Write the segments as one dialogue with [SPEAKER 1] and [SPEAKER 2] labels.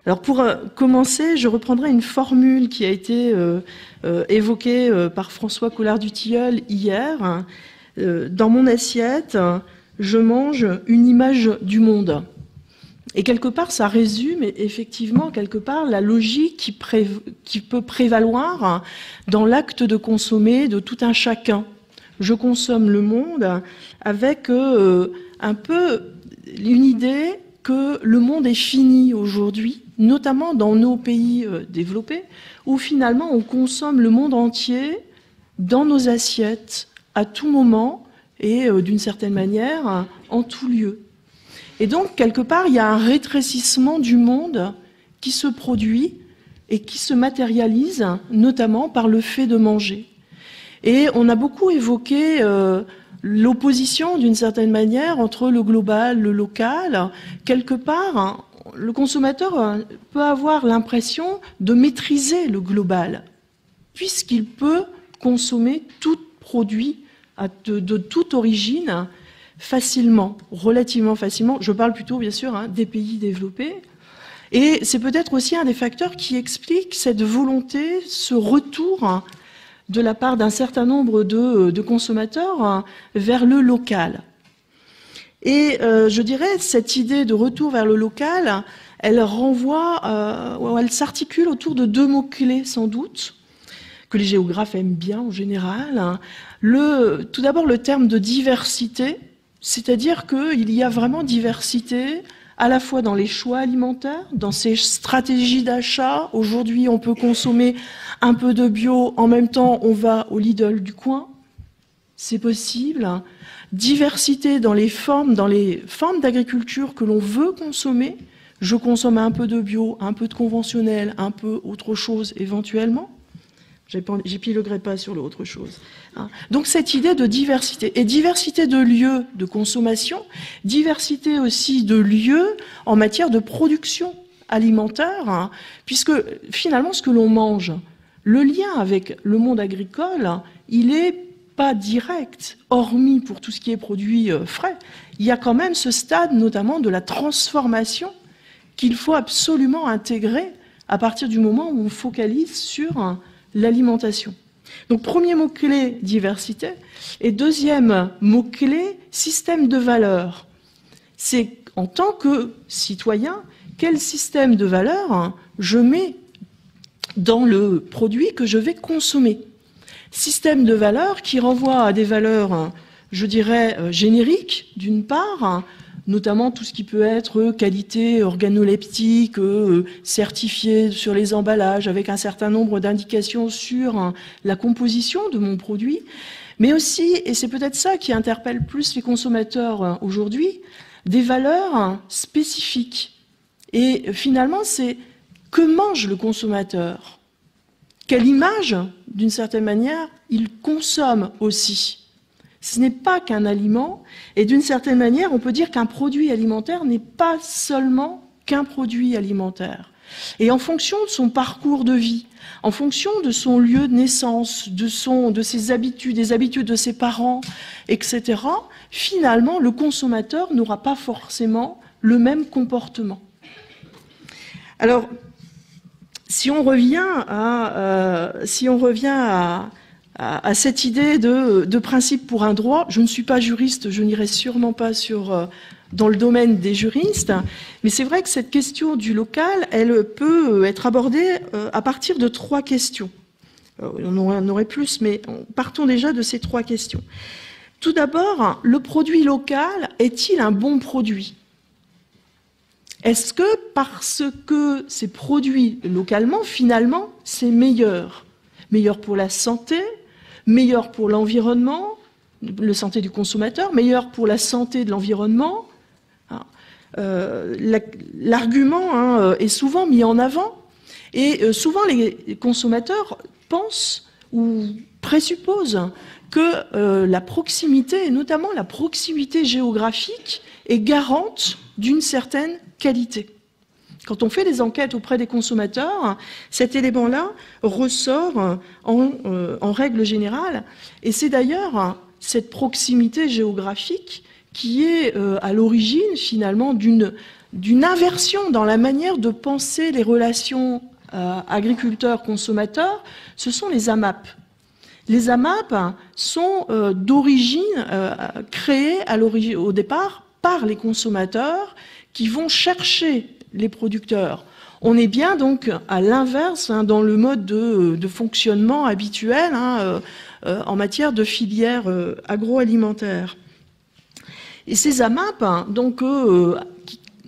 [SPEAKER 1] Alors pour commencer, je reprendrai une formule qui a été évoquée par François Collard-du-Tilleul hier. Dans mon assiette, je mange une image du monde. Et quelque part, ça résume effectivement quelque part la logique qui peut prévaloir dans l'acte de consommer de tout un chacun. Je consomme le monde avec un peu une idée que le monde est fini aujourd'hui, notamment dans nos pays développés, où finalement on consomme le monde entier dans nos assiettes, à tout moment et d'une certaine manière, en tout lieu. Et donc, quelque part, il y a un rétrécissement du monde qui se produit et qui se matérialise, notamment par le fait de manger. Et on a beaucoup évoqué l'opposition, d'une certaine manière, entre le global, le local. Quelque part, le consommateur peut avoir l'impression de maîtriser le global, puisqu'il peut consommer tout produit de toute origine facilement, relativement facilement. Je parle plutôt, bien sûr, des pays développés. Et c'est peut-être aussi un des facteurs qui explique cette volonté, ce retour de la part d'un certain nombre de consommateurs vers le local. Et je dirais, cette idée de retour vers le local, elle renvoie, elle s'articule autour de deux mots-clés, sans doute, que les géographes aiment bien en général. Tout d'abord, le terme de diversité, c'est-à-dire qu'il y a vraiment diversité à la fois dans les choix alimentaires, dans ces stratégies d'achat. Aujourd'hui, on peut consommer un peu de bio, en même temps, on va au Lidl du coin. C'est possible. Diversité dans les formes d'agriculture que l'on veut consommer. Je consomme un peu de bio, un peu de conventionnel, un peu autre chose éventuellement. J'épiloguerai pas sur l'autre chose. Donc cette idée de diversité, et diversité de lieux de consommation, diversité aussi de lieux en matière de production alimentaire, puisque finalement ce que l'on mange, le lien avec le monde agricole, il est pas direct, hormis pour tout ce qui est produit frais. Il y a quand même ce stade notamment de la transformation qu'il faut absolument intégrer à partir du moment où on focalise sur l'alimentation. Donc premier mot-clé, diversité. Et deuxième mot-clé, système de valeurs. C'est en tant que citoyen, quel système de valeurs je mets dans le produit que je vais consommer. Système de valeurs qui renvoie à des valeurs, je dirais, génériques, d'une part, notamment tout ce qui peut être qualité organoleptique, certifié sur les emballages, avec un certain nombre d'indications sur la composition de mon produit, mais aussi, et c'est peut-être ça qui interpelle plus les consommateurs aujourd'hui, des valeurs spécifiques. Et finalement, c'est que mange le consommateur ? Quelle image, d'une certaine manière, il consomme aussi ? Ce n'est pas qu'un aliment, et d'une certaine manière, on peut dire qu'un produit alimentaire n'est pas seulement qu'un produit alimentaire. Et en fonction de son parcours de vie, en fonction de son lieu de naissance, de ses habitudes, des habitudes de ses parents, etc., finalement, le consommateur n'aura pas forcément le même comportement. Alors, si on revient à cette idée de principe pour un droit, je ne suis pas juriste, je n'irai sûrement pas dans le domaine des juristes, mais c'est vrai que cette question du local, elle peut être abordée à partir de trois questions. On en aurait plus, mais partons déjà de ces trois questions. Tout d'abord, le produit local est-il un bon produit ? Est-ce que parce que c'est produit localement, finalement, c'est meilleur ? Meilleur pour la santé, meilleur pour l'environnement, la santé du consommateur, meilleur pour la santé de l'environnement. L'argument est souvent mis en avant et souvent les consommateurs pensent ou présupposent que la proximité, et notamment la proximité géographique, est garante d'une certaine qualité. Quand on fait des enquêtes auprès des consommateurs, cet élément-là ressort en règle générale. Et c'est d'ailleurs cette proximité géographique qui est à l'origine finalement d'une d'une inversion dans la manière de penser les relations agriculteurs-consommateurs, ce sont les AMAP. Les AMAP sont d'origine créées au départ par les consommateurs qui vont chercher les producteurs. On est bien donc à l'inverse dans le mode de fonctionnement habituel en matière de filière agroalimentaire. Et ces AMAP, donc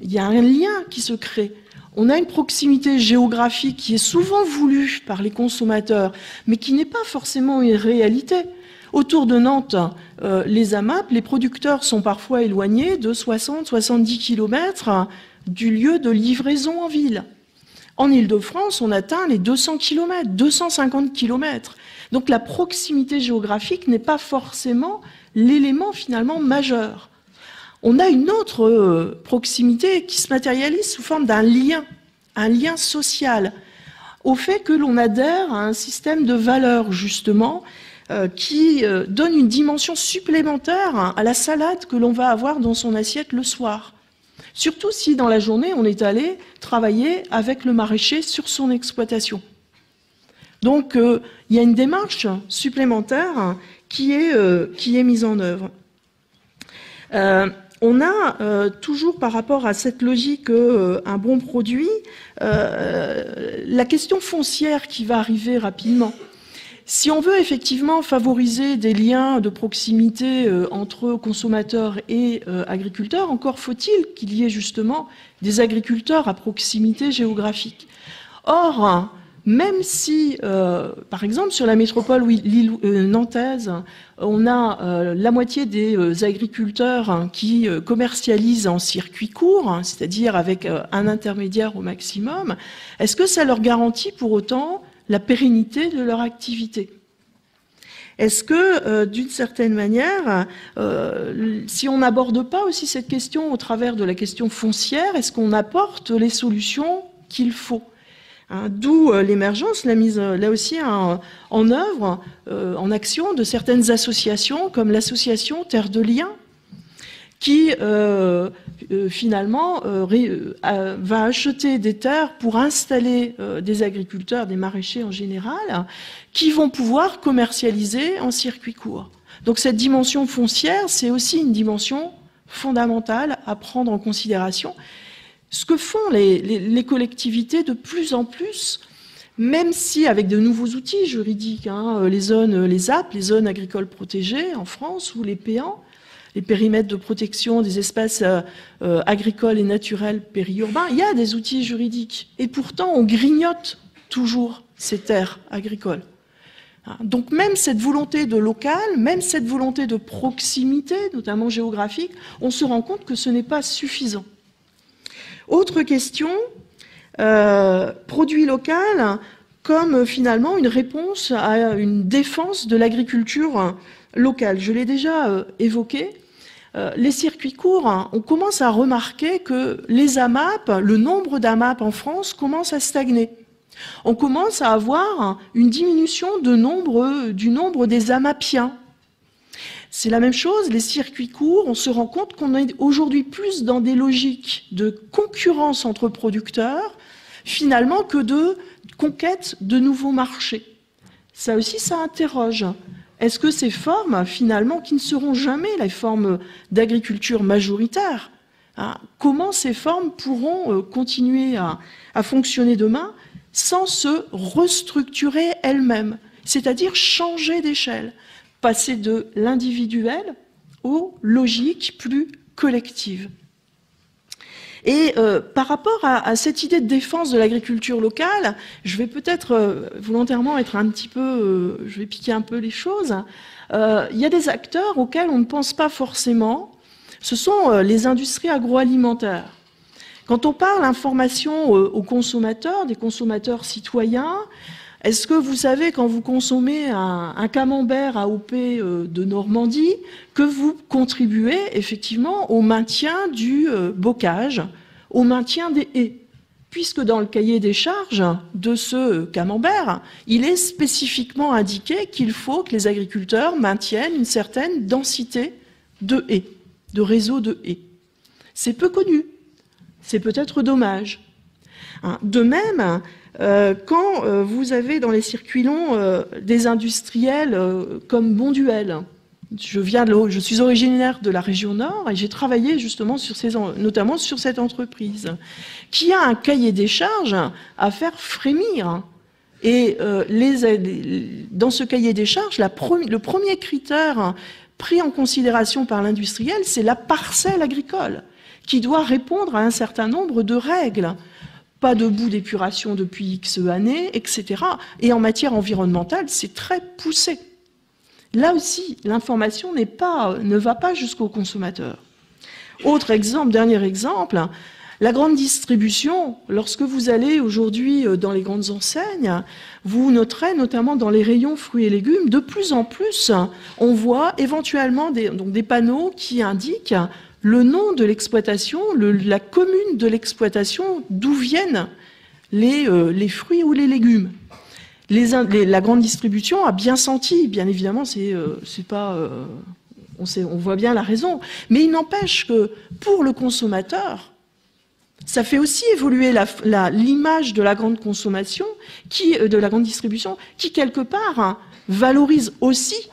[SPEAKER 1] il y a un lien qui se crée. On a une proximité géographique qui est souvent voulue par les consommateurs, mais qui n'est pas forcément une réalité. Autour de Nantes, les AMAP, les producteurs sont parfois éloignés de 60-70 km du lieu de livraison en ville. En Île-de-France, on atteint les 200 km, 250 km. Donc la proximité géographique n'est pas forcément l'élément finalement majeur. On a une autre proximité qui se matérialise sous forme d'un lien social, au fait que l'on adhère à un système de valeurs, justement, qui donne une dimension supplémentaire à la salade que l'on va avoir dans son assiette le soir. Surtout si, dans la journée, on est allé travailler avec le maraîcher sur son exploitation. Donc, il y a une démarche supplémentaire qui est mise en œuvre. On a toujours par rapport à cette logique un bon produit, la question foncière qui va arriver rapidement. Si on veut effectivement favoriser des liens de proximité entre consommateurs et agriculteurs, encore faut-il qu'il y ait justement des agriculteurs à proximité géographique. Or, même si, par exemple, sur la métropole nantaise, on a la moitié des agriculteurs qui commercialisent en circuit court, c'est-à-dire avec un intermédiaire au maximum, est-ce que ça leur garantit pour autant la pérennité de leur activité? Est-ce que, d'une certaine manière, si on n'aborde pas aussi cette question au travers de la question foncière, est-ce qu'on apporte les solutions qu'il faut? D'où l'émergence, la mise là aussi en œuvre, en action de certaines associations comme l'association Terre de Liens, qui finalement va acheter des terres pour installer des agriculteurs, des maraîchers en général, qui vont pouvoir commercialiser en circuit court. Donc cette dimension foncière, c'est aussi une dimension fondamentale à prendre en considération. Ce que font les collectivités de plus en plus, même si avec de nouveaux outils juridiques, les ZAP, les zones agricoles protégées en France, ou les PAN, les périmètres de protection des espaces agricoles et naturels périurbains, il y a des outils juridiques. Et pourtant, on grignote toujours ces terres agricoles. Donc même cette volonté de local, même cette volonté de proximité, notamment géographique, on se rend compte que ce n'est pas suffisant. Autre question, produit local comme finalement une réponse à une défense de l'agriculture locale. Je l'ai déjà évoqué. Les circuits courts, on commence à remarquer que les AMAP, le nombre d'AMAP en France commence à stagner. On commence à avoir une diminution du nombre des AMAPiens. C'est la même chose, les circuits courts, on se rend compte qu'on est aujourd'hui plus dans des logiques de concurrence entre producteurs, finalement, que de conquête de nouveaux marchés. Ça aussi, ça interroge. Est-ce que ces formes, finalement, qui ne seront jamais les formes d'agriculture majoritaire, comment ces formes pourront continuer à fonctionner demain sans se restructurer elles-mêmes, c'est-à-dire changer d'échelle, passer de l'individuel aux logiques plus collectives. Et par rapport à cette idée de défense de l'agriculture locale, je vais peut-être volontairement être un petit peu, je vais piquer un peu les choses. Il y a des acteurs auxquels on ne pense pas forcément. Ce sont les industries agroalimentaires. Quand on parle information aux consommateurs, des consommateurs citoyens, est-ce que vous savez, quand vous consommez un camembert AOP de Normandie, que vous contribuez effectivement au maintien du bocage, au maintien des haies? Puisque dans le cahier des charges de ce camembert, il est spécifiquement indiqué qu'il faut que les agriculteurs maintiennent une certaine densité de haies, de réseau de haies. C'est peu connu. C'est peut-être dommage. De même, quand vous avez dans les circuits longs des industriels comme Bonduelle, je suis originaire de la région Nord et j'ai travaillé justement notamment sur cette entreprise qui a un cahier des charges à faire frémir. Et dans ce cahier des charges, le premier critère pris en considération par l'industriel, c'est la parcelle agricole, qui doit répondre à un certain nombre de règles. Pas de bout d'épuration depuis X années, etc. Et en matière environnementale, c'est très poussé. Là aussi, l'information ne va pas jusqu'au consommateur. Autre exemple, dernier exemple, la grande distribution, lorsque vous allez aujourd'hui dans les grandes enseignes, vous noterez notamment dans les rayons fruits et légumes, de plus en plus, on voit éventuellement des panneaux qui indiquent le nom de l'exploitation, la commune de l'exploitation, d'où viennent les fruits ou les légumes. La grande distribution a bien senti, bien évidemment, on voit bien la raison, mais il n'empêche que pour le consommateur, ça fait aussi évoluer l'image de la grande consommation, de la grande distribution, qui quelque part valorise aussi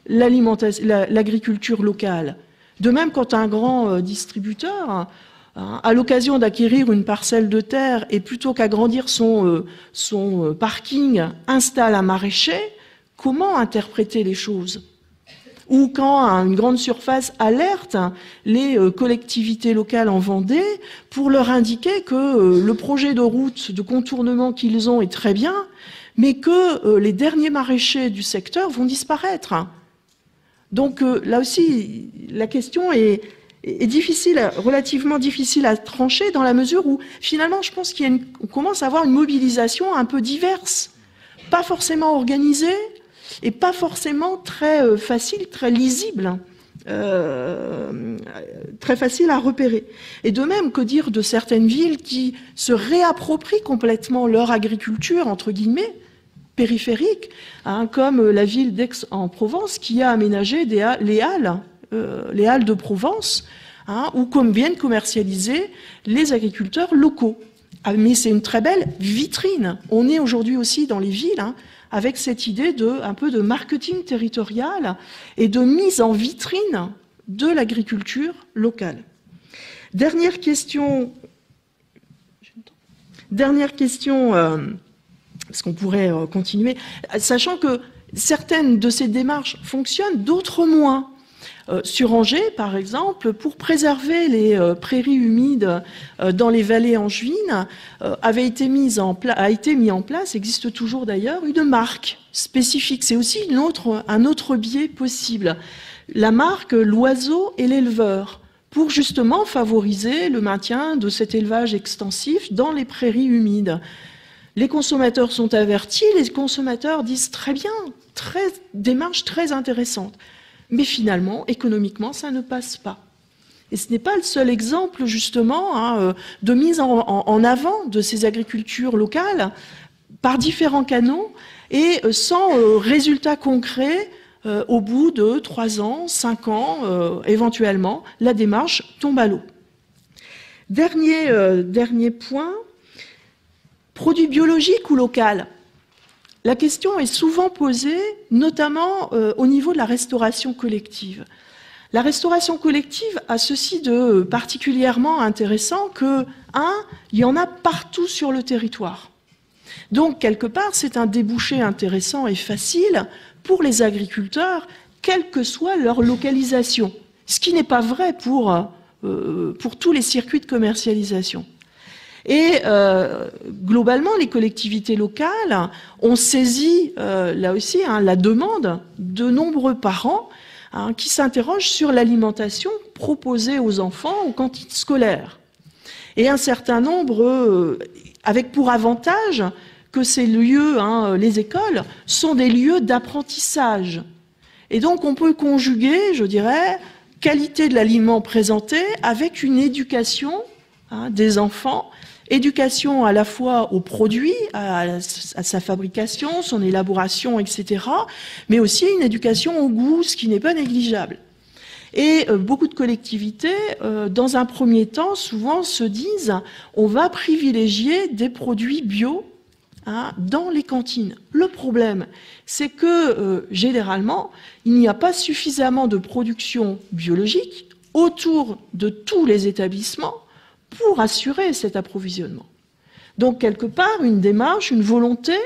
[SPEAKER 1] l'agriculture locale. De même, quand un grand distributeur à l'occasion d'acquérir une parcelle de terre et plutôt qu'agrandir son parking, installe un maraîcher, comment interpréter les choses? Ou quand une grande surface alerte les collectivités locales en Vendée pour leur indiquer que le projet de route de contournement qu'ils ont est très bien, mais que les derniers maraîchers du secteur vont disparaître. Donc là aussi, la question est relativement difficile à trancher dans la mesure où, finalement, je pense qu'on commence à avoir une mobilisation un peu diverse, pas forcément organisée et pas forcément très facile, très lisible, très facile à repérer. Et de même, que dire de certaines villes qui se réapproprient complètement leur agriculture, entre guillemets, périphérique, comme la ville d'Aix-en-Provence qui a aménagé les halles de Provence, où viennent commercialiser les agriculteurs locaux. Mais c'est une très belle vitrine. On est aujourd'hui aussi dans les villes avec cette idée un peu de marketing territorial et de mise en vitrine de l'agriculture locale. Dernière question, parce qu'on pourrait continuer, sachant que certaines de ces démarches fonctionnent, d'autres moins. Sur Angers, par exemple, pour préserver les prairies humides dans les vallées angevines, a été mis en place, existe toujours d'ailleurs, une marque spécifique. C'est aussi un autre biais possible. La marque L'Oiseau et l'éleveur, pour justement favoriser le maintien de cet élevage extensif dans les prairies humides. Les consommateurs sont avertis, les consommateurs disent très bien, démarche très intéressante. Mais finalement, économiquement, ça ne passe pas. Et ce n'est pas le seul exemple, justement, de mise en avant de ces agricultures locales par différents canaux et sans résultat concret au bout de 3 ans, 5 ans, éventuellement, la démarche tombe à l'eau. Dernier point, produits biologiques ou local? La question est souvent posée, notamment au niveau de la restauration collective. La restauration collective a ceci de particulièrement intéressant que, il y en a partout sur le territoire. Donc, quelque part, c'est un débouché intéressant et facile pour les agriculteurs, quelle que soit leur localisation. Ce qui n'est pas vrai pour tous les circuits de commercialisation. Et globalement, les collectivités locales ont saisi, là aussi, la demande de nombreux parents qui s'interrogent sur l'alimentation proposée aux enfants aux cantines scolaires. Et un certain nombre, avec pour avantage que ces lieux, les écoles, sont des lieux d'apprentissage. Et donc on peut conjuguer, je dirais, qualité de l'aliment présenté avec une éducation des enfants, éducation à la fois aux produits, à sa fabrication, son élaboration, etc., mais aussi une éducation au goût, ce qui n'est pas négligeable. Et beaucoup de collectivités, dans un premier temps, souvent se disent on va privilégier des produits bio dans les cantines. Le problème, c'est que généralement, il n'y a pas suffisamment de production biologique autour de tous les établissements pour assurer cet approvisionnement. Donc, quelque part, une démarche, une volonté,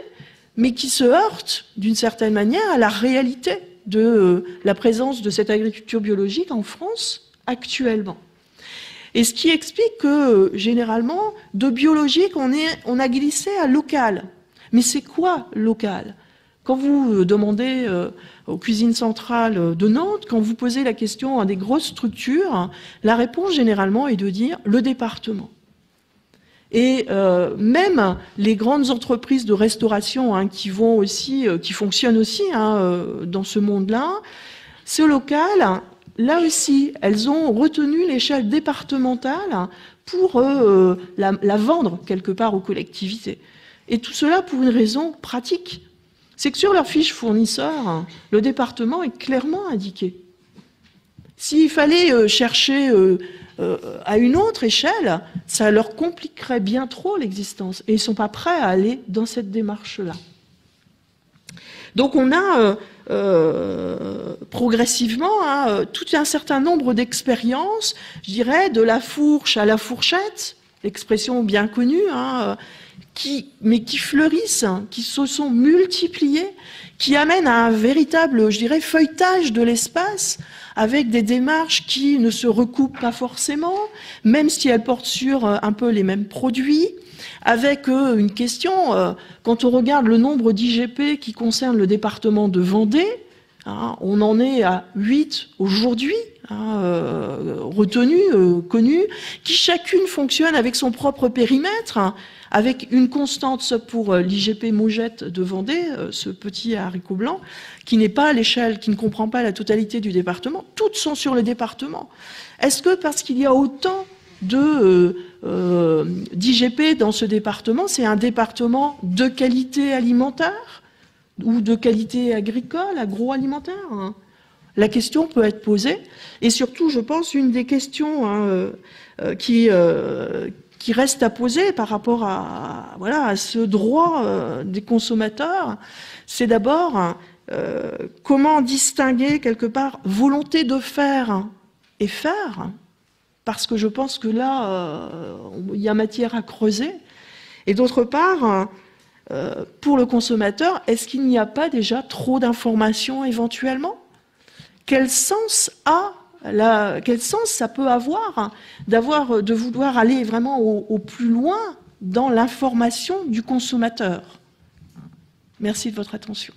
[SPEAKER 1] mais qui se heurte, d'une certaine manière, à la réalité de la présence de cette agriculture biologique en France actuellement. Et ce qui explique que, généralement, de biologique, on a glissé à local. Mais c'est quoi local? Quand vous demandez aux cuisines centrales de Nantes, quand vous posez la question à des grosses structures, la réponse, généralement, est de dire le département. Et même les grandes entreprises de restauration qui fonctionnent aussi dans ce monde-là, ce local, là aussi, elles ont retenu l'échelle départementale pour la vendre quelque part aux collectivités. Et tout cela pour une raison pratique. C'est que sur leur fiche fournisseur, le département est clairement indiqué. S'il fallait chercher à une autre échelle, ça leur compliquerait bien trop l'existence. Et ils ne sont pas prêts à aller dans cette démarche-là. Donc on a progressivement tout un certain nombre d'expériences, je dirais, de la fourche à la fourchette, l'expression bien connue, mais qui fleurissent, qui se sont multipliées, qui amènent à un véritable, je dirais, feuilletage de l'espace, avec des démarches qui ne se recoupent pas forcément, même si elles portent sur un peu les mêmes produits, avec une question, quand on regarde le nombre d'IGP qui concerne le département de Vendée, on en est à 8 aujourd'hui, retenues, connues, qui chacune fonctionne avec son propre périmètre, avec une constante pour l'IGP Maugette de Vendée, ce petit haricot blanc, qui n'est pas à l'échelle, qui ne comprend pas la totalité du département. Toutes sont sur le département. Est-ce que parce qu'il y a autant d'IGP dans ce département, c'est un département de qualité alimentaire ou de qualité agricole, agroalimentaire? La question peut être posée. Et surtout, je pense, une des questions qui reste à poser par rapport à ce droit des consommateurs, c'est d'abord comment distinguer quelque part volonté de faire et faire, parce que je pense que là, il y a matière à creuser. Et d'autre part, pour le consommateur, est-ce qu'il n'y a pas déjà trop d'informations éventuellement? Quel sens ça peut avoir de vouloir aller vraiment au plus loin dans l'information du consommateur? Merci de votre attention.